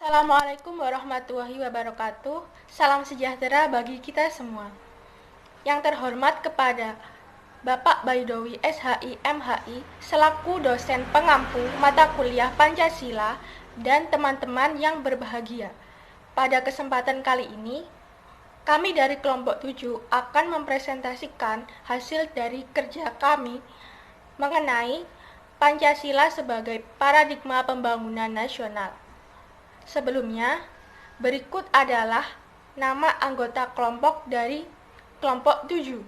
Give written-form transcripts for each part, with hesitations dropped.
Assalamualaikum warahmatullahi wabarakatuh. Salam sejahtera bagi kita semua. Yang terhormat kepada Bapak Baidowi SHI MHI selaku dosen pengampu mata kuliah Pancasila dan teman-teman yang berbahagia. Pada kesempatan kali ini, kami dari kelompok 7 akan mempresentasikan hasil dari kerja kami mengenai Pancasila sebagai paradigma pembangunan nasional. Sebelumnya, berikut adalah nama anggota kelompok dari kelompok 7.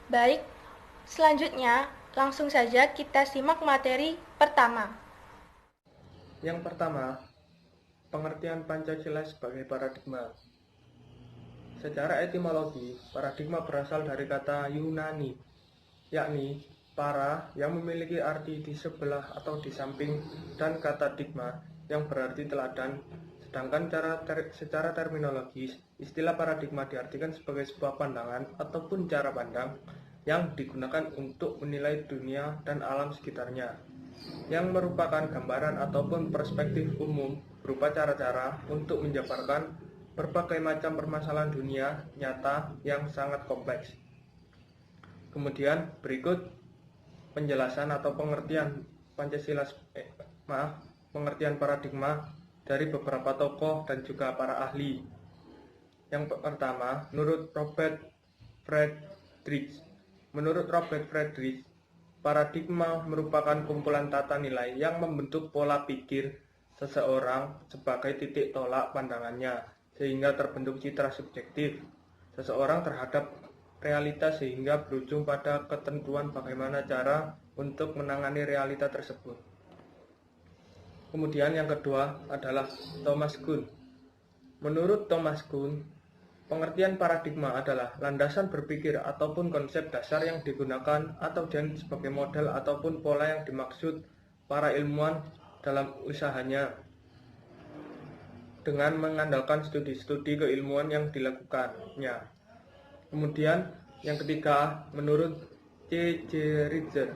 Baik, selanjutnya langsung saja kita simak materi pertama. Yang pertama, pengertian Pancasila sebagai paradigma. Secara etimologi, paradigma berasal dari kata Yunani, yakni para yang memiliki arti di sebelah atau di samping, dan kata digma yang berarti teladan. Sedangkan secara terminologis, istilah paradigma diartikan sebagai sebuah pandangan ataupun cara pandang yang digunakan untuk menilai dunia dan alam sekitarnya, yang merupakan gambaran ataupun perspektif umum berupa cara-cara untuk menjabarkan berbagai macam permasalahan dunia nyata yang sangat kompleks. Kemudian berikut penjelasan atau pengertian pengertian paradigma dari beberapa tokoh dan juga para ahli. Yang pertama, Menurut Robert Friedrich, paradigma merupakan kumpulan tata nilai yang membentuk pola pikir seseorang sebagai titik tolak pandangannya, sehingga terbentuk citra subjektif seseorang terhadap realitas sehingga berujung pada ketentuan bagaimana cara untuk menangani realita tersebut. Kemudian yang kedua adalah Thomas Kuhn. Menurut Thomas Kuhn, pengertian paradigma adalah landasan berpikir ataupun konsep dasar yang digunakan atau dianggap sebagai model ataupun pola yang dimaksud para ilmuwan dalam usahanya dengan mengandalkan studi-studi keilmuan yang dilakukannya. Kemudian yang ketiga, menurut C.J. Ridger,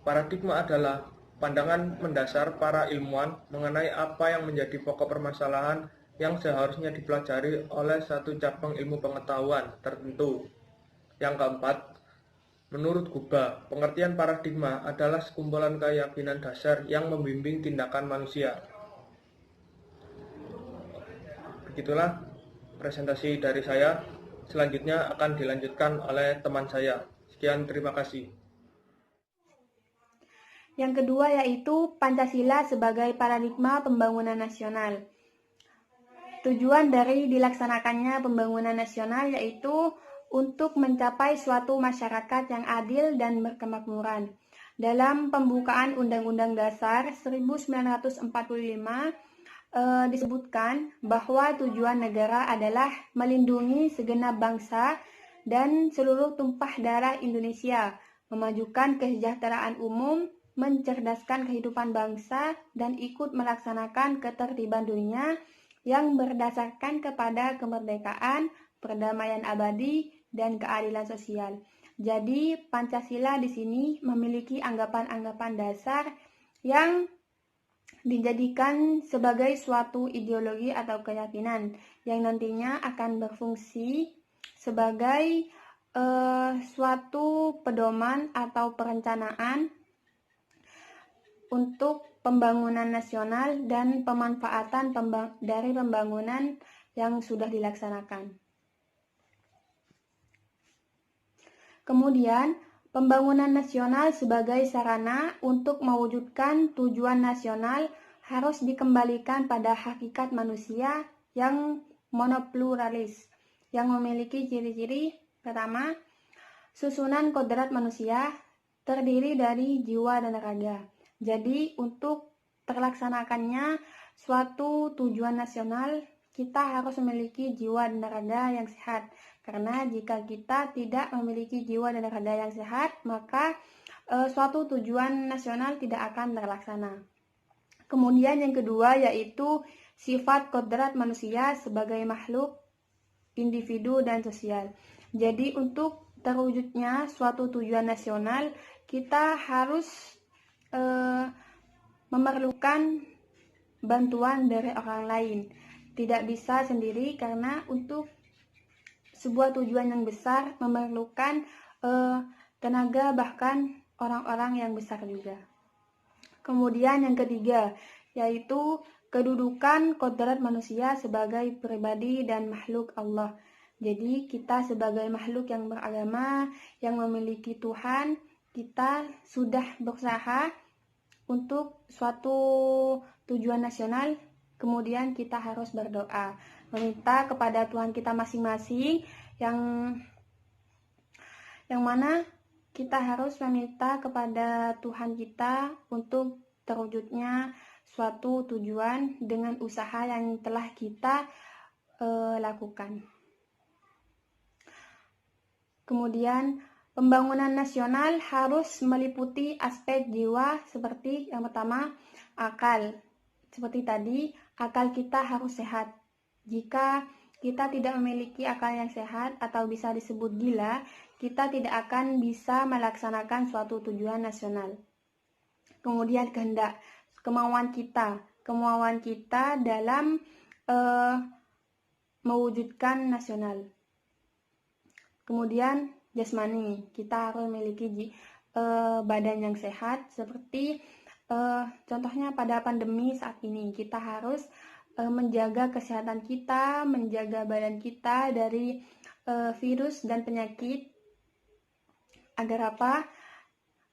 paradigma adalah pandangan mendasar para ilmuwan mengenai apa yang menjadi pokok permasalahan yang seharusnya dipelajari oleh satu cabang ilmu pengetahuan tertentu. Yang keempat, menurut Guba, pengertian paradigma adalah sekumpulan keyakinan dasar yang membimbing tindakan manusia. Begitulah presentasi dari saya. Selanjutnya akan dilanjutkan oleh teman saya. Sekian, terima kasih. Yang kedua yaitu Pancasila sebagai paradigma pembangunan nasional. Tujuan dari dilaksanakannya pembangunan nasional yaitu untuk mencapai suatu masyarakat yang adil dan berkemakmuran. Dalam pembukaan Undang-Undang Dasar 1945 disebutkan bahwa tujuan negara adalah melindungi segenap bangsa dan seluruh tumpah darah Indonesia, memajukan kesejahteraan umum, mencerdaskan kehidupan bangsa, dan ikut melaksanakan ketertiban dunia yang berdasarkan kepada kemerdekaan, perdamaian abadi, dan keadilan sosial. Jadi Pancasila di sini memiliki anggapan-anggapan dasar yang dijadikan sebagai suatu ideologi atau keyakinan yang nantinya akan berfungsi sebagai suatu pedoman atau perencanaan untuk pembangunan nasional dan pemanfaatan dari pembangunan yang sudah dilaksanakan. Kemudian, pembangunan nasional sebagai sarana untuk mewujudkan tujuan nasional harus dikembalikan pada hakikat manusia yang monopluralis, yang memiliki ciri-ciri pertama, susunan kodrat manusia terdiri dari jiwa dan raga. Jadi, untuk terlaksanakannya suatu tujuan nasional, kita harus memiliki jiwa dan raga yang sehat. Karena jika kita tidak memiliki jiwa dan raga yang sehat, maka suatu tujuan nasional tidak akan terlaksana. Kemudian yang kedua yaitu sifat kodrat manusia sebagai makhluk, individu, dan sosial. Jadi untuk terwujudnya suatu tujuan nasional, kita harus memerlukan bantuan dari orang lain. Tidak bisa sendiri karena untuk sebuah tujuan yang besar memerlukan tenaga, bahkan orang-orang yang besar juga. Kemudian yang ketiga, yaitu kedudukan kodrat manusia sebagai pribadi dan makhluk Allah. Jadi kita sebagai makhluk yang beragama, yang memiliki Tuhan, kita sudah berusaha untuk suatu tujuan nasional, kemudian kita harus berdoa, meminta kepada Tuhan kita masing-masing, yang mana kita harus meminta kepada Tuhan kita untuk terwujudnya suatu tujuan dengan usaha yang telah kita lakukan. Kemudian pembangunan nasional harus meliputi aspek jiwa seperti yang pertama, akal. Seperti tadi, akal kita harus sehat. Jika kita tidak memiliki akal yang sehat atau bisa disebut gila, kita tidak akan bisa melaksanakan suatu tujuan nasional. Kemudian kehendak, kemauan kita dalam mewujudkan nasional. Kemudian jasmani, kita harus memiliki badan yang sehat, seperti contohnya pada pandemi saat ini, kita harus menjaga kesehatan kita, menjaga badan kita dari virus dan penyakit. Agar apa?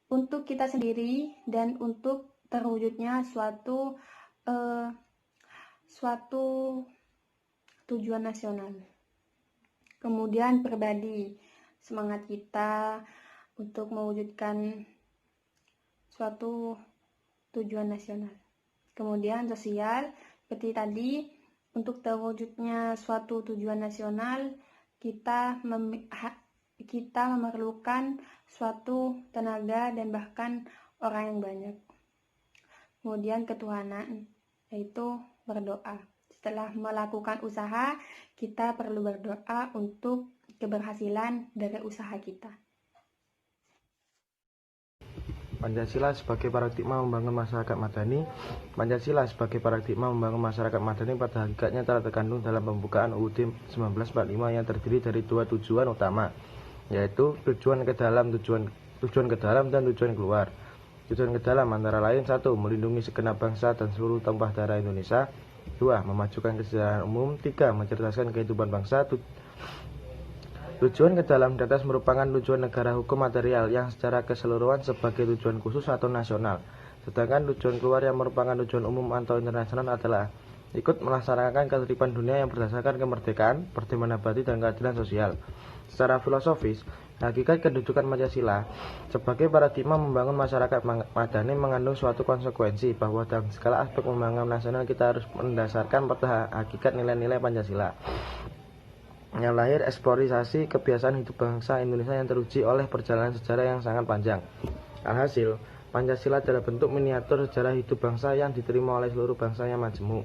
Untuk kita sendiri dan untuk terwujudnya suatu tujuan nasional. Kemudian pribadi, semangat kita untuk mewujudkan suatu tujuan nasional. Kemudian sosial, seperti tadi, untuk terwujudnya suatu tujuan nasional, kita memerlukan suatu tenaga dan bahkan orang yang banyak. Kemudian ketuhanan, yaitu berdoa. Setelah melakukan usaha, kita perlu berdoa untuk keberhasilan dari usaha kita. Pancasila sebagai paradigma membangun masyarakat madani. Pancasila sebagai paradigma membangun masyarakat madani pada hakikatnya telah terkandung dalam pembukaan UUD 1945 yang terdiri dari dua tujuan utama, yaitu tujuan ke dalam dan tujuan keluar. Tujuan ke dalam antara lain: 1. Melindungi segenap bangsa dan seluruh tumpah darah Indonesia. 2. Memajukan kesejahteraan umum. 3. Mencerdaskan kehidupan bangsa. Tujuan ke dalam di atas merupakan tujuan negara hukum material yang secara keseluruhan sebagai tujuan khusus atau nasional. Sedangkan tujuan keluar yang merupakan tujuan umum atau internasional adalah ikut melaksanakan ketertiban dunia yang berdasarkan kemerdekaan, pertimbangan nabati, dan keadilan sosial. Secara filosofis, hakikat kedudukan Pancasila sebagai paradigma membangun masyarakat madani mengandung suatu konsekuensi bahwa dalam segala aspek pembangunan nasional kita harus mendasarkan pada hakikat nilai-nilai Pancasila yang lahir eksplorisasi kebiasaan hidup bangsa Indonesia yang teruji oleh perjalanan sejarah yang sangat panjang. Alhasil, Pancasila adalah bentuk miniatur sejarah hidup bangsa yang diterima oleh seluruh bangsa yang majemuk.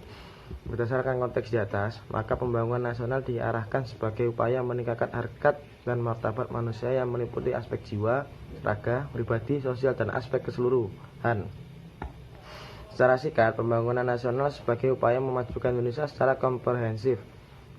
Berdasarkan konteks di atas, maka pembangunan nasional diarahkan sebagai upaya meningkatkan harkat dan martabat manusia yang meliputi aspek jiwa, raga, pribadi, sosial, dan aspek keseluruhan. Secara singkat, pembangunan nasional sebagai upaya memajukan Indonesia secara komprehensif.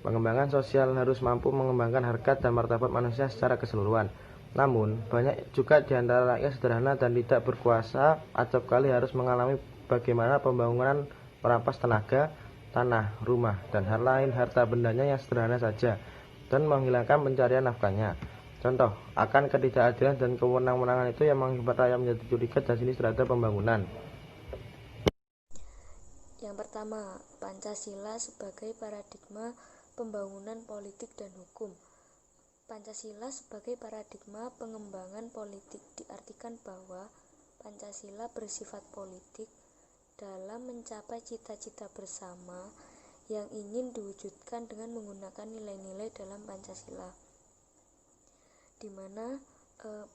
Pengembangan sosial harus mampu mengembangkan harkat dan martabat manusia secara keseluruhan. Namun, banyak juga di antara rakyat sederhana dan tidak berkuasa acap kali harus mengalami bagaimana pembangunan merampas tenaga, tanah, rumah, dan hal lain harta bendanya yang sederhana saja dan menghilangkan pencarian nafkahnya. Contoh, akan ketidakadilan dan kewenang-wenangan itu yang mengakibatkan rakyat menjadi curiga dan sinis terhadap pembangunan. Yang pertama, Pancasila sebagai paradigma pembangunan politik dan hukum. Pancasila sebagai paradigma pengembangan politik diartikan bahwa Pancasila bersifat politik dalam mencapai cita-cita bersama yang ingin diwujudkan dengan menggunakan nilai-nilai dalam Pancasila, di mana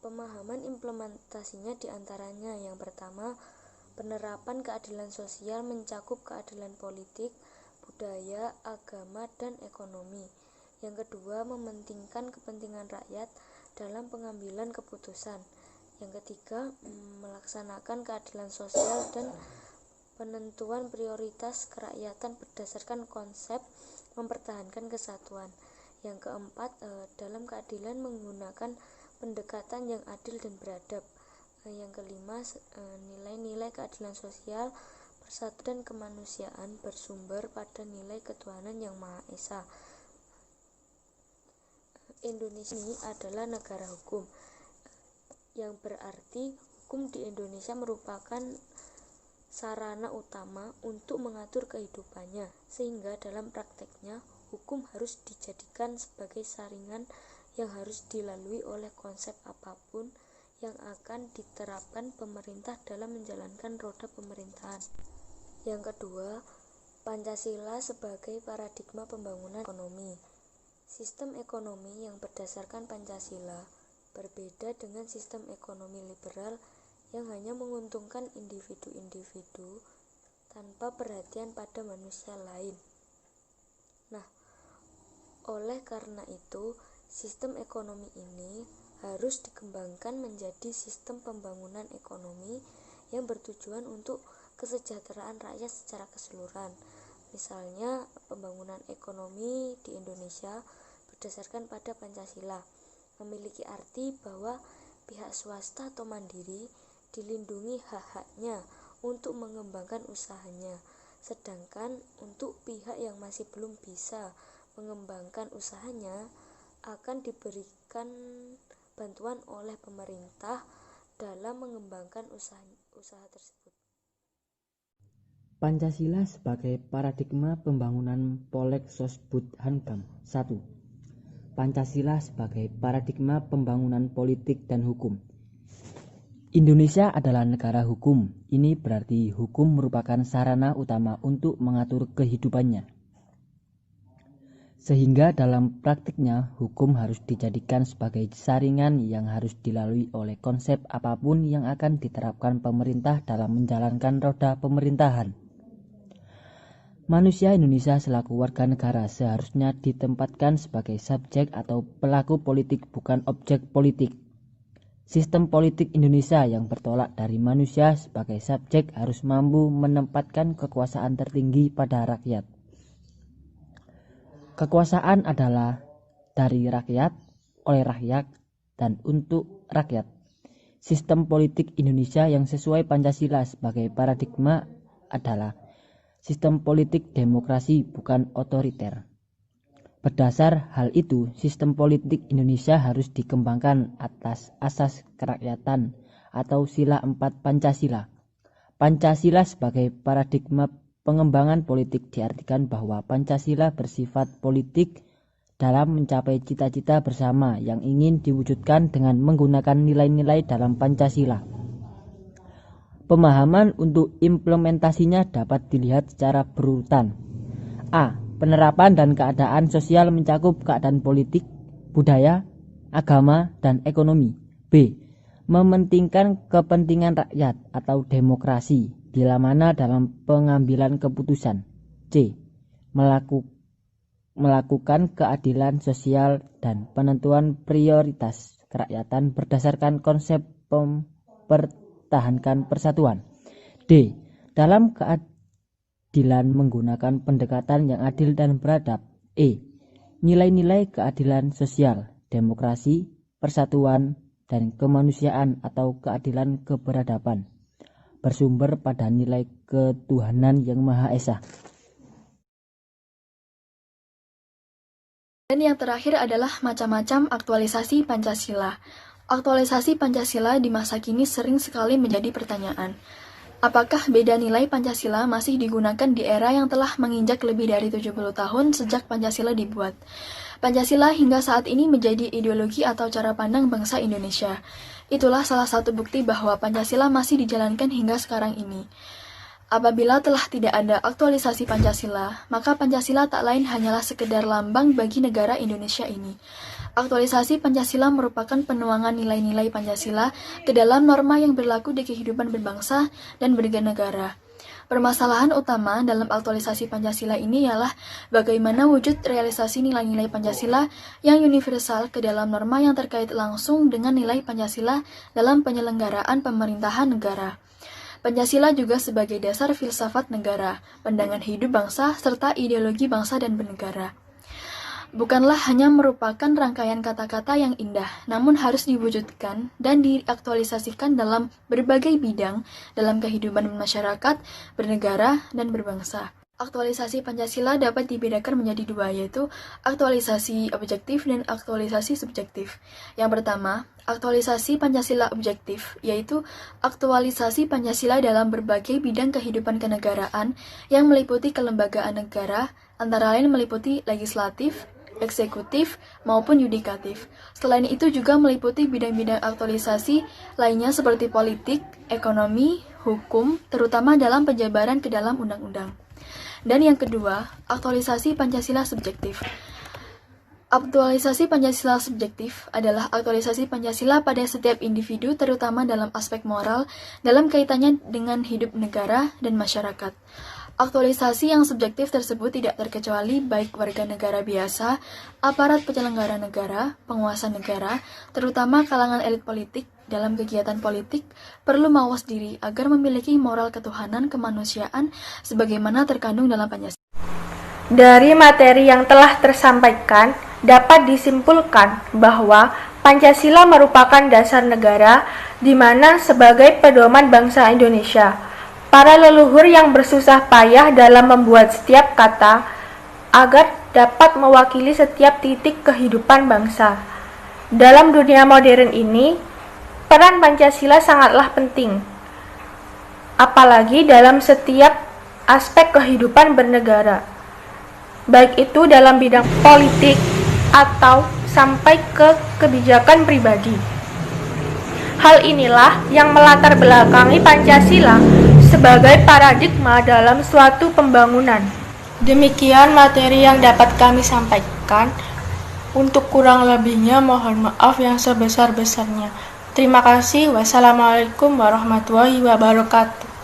pemahaman implementasinya diantaranya: yang pertama, penerapan keadilan sosial mencakup keadilan politik, budaya, agama, dan ekonomi. Yang kedua, mementingkan kepentingan rakyat dalam pengambilan keputusan. Yang ketiga, melaksanakan keadilan sosial dan penentuan prioritas kerakyatan berdasarkan konsep mempertahankan kesatuan. Yang keempat, dalam keadilan menggunakan pendekatan yang adil dan beradab. Yang kelima, nilai-nilai keadilan sosial, persatuan dan kemanusiaan bersumber pada nilai ketuhanan yang Maha Esa. Indonesia ini adalah negara hukum, yang berarti hukum di Indonesia merupakan sarana utama untuk mengatur kehidupannya, sehingga dalam prakteknya hukum harus dijadikan sebagai saringan yang harus dilalui oleh konsep apapun yang akan diterapkan pemerintah dalam menjalankan roda pemerintahan. Yang kedua, Pancasila sebagai paradigma pembangunan ekonomi. Sistem ekonomi yang berdasarkan Pancasila berbeda dengan sistem ekonomi liberal yang hanya menguntungkan individu-individu tanpa perhatian pada manusia lain. Nah, oleh karena itu, sistem ekonomi ini harus dikembangkan menjadi sistem pembangunan ekonomi yang bertujuan untuk kesejahteraan rakyat secara keseluruhan. Misalnya, pembangunan ekonomi di Indonesia berdasarkan pada Pancasila memiliki arti bahwa pihak swasta atau mandiri dilindungi hak-haknya untuk mengembangkan usahanya, sedangkan untuk pihak yang masih belum bisa mengembangkan usahanya akan diberikan bantuan oleh pemerintah dalam mengembangkan usaha tersebut. Pancasila sebagai paradigma pembangunan Polek Sosbud Hankam. 1. Pancasila sebagai paradigma pembangunan politik dan hukum. Indonesia adalah negara hukum. Ini berarti hukum merupakan sarana utama untuk mengatur kehidupannya. Sehingga dalam praktiknya hukum harus dijadikan sebagai saringan yang harus dilalui oleh konsep apapun yang akan diterapkan pemerintah dalam menjalankan roda pemerintahan. Manusia Indonesia selaku warga negara seharusnya ditempatkan sebagai subjek atau pelaku politik, bukan objek politik. Sistem politik Indonesia yang bertolak dari manusia sebagai subjek harus mampu menempatkan kekuasaan tertinggi pada rakyat. Kekuasaan adalah dari rakyat, oleh rakyat, dan untuk rakyat. Sistem politik Indonesia yang sesuai Pancasila sebagai paradigma adalah sistem politik demokrasi, bukan otoriter. Berdasar hal itu, sistem politik Indonesia harus dikembangkan atas asas kerakyatan atau sila 4 Pancasila. Pancasila sebagai paradigma pengembangan politik diartikan bahwa Pancasila bersifat politik dalam mencapai cita-cita bersama yang ingin diwujudkan dengan menggunakan nilai-nilai dalam Pancasila. Pemahaman untuk implementasinya dapat dilihat secara berurutan. A. Penerapan dan keadaan sosial mencakup keadaan politik, budaya, agama, dan ekonomi. B. Mementingkan kepentingan rakyat atau demokrasi bila mana dalam pengambilan keputusan. C. Melakukan keadilan sosial dan penentuan prioritas kerakyatan berdasarkan konsep mempertahankan persatuan. D. Dalam keadilan menggunakan pendekatan yang adil dan beradab. E. Nilai-nilai keadilan sosial, demokrasi, persatuan, dan kemanusiaan atau keadilan keberadaban bersumber pada nilai ketuhanan yang Maha Esa. Dan yang terakhir adalah macam-macam aktualisasi Pancasila. Aktualisasi Pancasila di masa kini sering sekali menjadi pertanyaan. Apakah beda nilai Pancasila masih digunakan di era yang telah menginjak lebih dari 70 tahun sejak Pancasila dibuat? Pancasila hingga saat ini menjadi ideologi atau cara pandang bangsa Indonesia. Itulah salah satu bukti bahwa Pancasila masih dijalankan hingga sekarang ini. Apabila telah tidak ada aktualisasi Pancasila, maka Pancasila tak lain hanyalah sekedar lambang bagi negara Indonesia ini. Aktualisasi Pancasila merupakan penuangan nilai-nilai Pancasila ke dalam norma yang berlaku di kehidupan berbangsa dan bernegara. Permasalahan utama dalam aktualisasi Pancasila ini ialah bagaimana wujud realisasi nilai-nilai Pancasila yang universal ke dalam norma yang terkait langsung dengan nilai Pancasila dalam penyelenggaraan pemerintahan negara. Pancasila juga sebagai dasar filsafat negara, pandangan hidup bangsa, serta ideologi bangsa dan bernegara. Bukanlah hanya merupakan rangkaian kata-kata yang indah, namun harus diwujudkan dan diaktualisasikan dalam berbagai bidang dalam kehidupan masyarakat, bernegara, dan berbangsa. Aktualisasi Pancasila dapat dibedakan menjadi dua, yaitu aktualisasi objektif dan aktualisasi subjektif. Yang pertama, aktualisasi Pancasila objektif, yaitu aktualisasi Pancasila dalam berbagai bidang kehidupan kenegaraan yang meliputi kelembagaan negara, antara lain meliputi legislatif, eksekutif, maupun yudikatif. Selain itu juga meliputi bidang-bidang aktualisasi lainnya seperti politik, ekonomi, hukum, terutama dalam penjabaran ke dalam undang-undang. Dan yang kedua, aktualisasi Pancasila subjektif. Aktualisasi Pancasila subjektif adalah aktualisasi Pancasila pada setiap individu terutama dalam aspek moral dalam kaitannya dengan hidup negara dan masyarakat. Aktualisasi yang subjektif tersebut tidak terkecuali baik warga negara biasa, aparat penyelenggara negara, penguasa negara, terutama kalangan elit politik dalam kegiatan politik, perlu mawas diri agar memiliki moral ketuhanan kemanusiaan sebagaimana terkandung dalam Pancasila. Dari materi yang telah tersampaikan, dapat disimpulkan bahwa Pancasila merupakan dasar negara di mana sebagai pedoman bangsa Indonesia. Para leluhur yang bersusah payah dalam membuat setiap kata agar dapat mewakili setiap titik kehidupan bangsa. Dalam dunia modern ini, peran Pancasila sangatlah penting, apalagi dalam setiap aspek kehidupan bernegara, baik itu dalam bidang politik atau sampai ke kebijakan pribadi. Hal inilah yang melatar belakangi Pancasila sebagai paradigma dalam suatu pembangunan. Demikian materi yang dapat kami sampaikan. Untuk kurang lebihnya mohon maaf yang sebesar-besarnya. Terima kasih. Wassalamualaikum warahmatullahi wabarakatuh.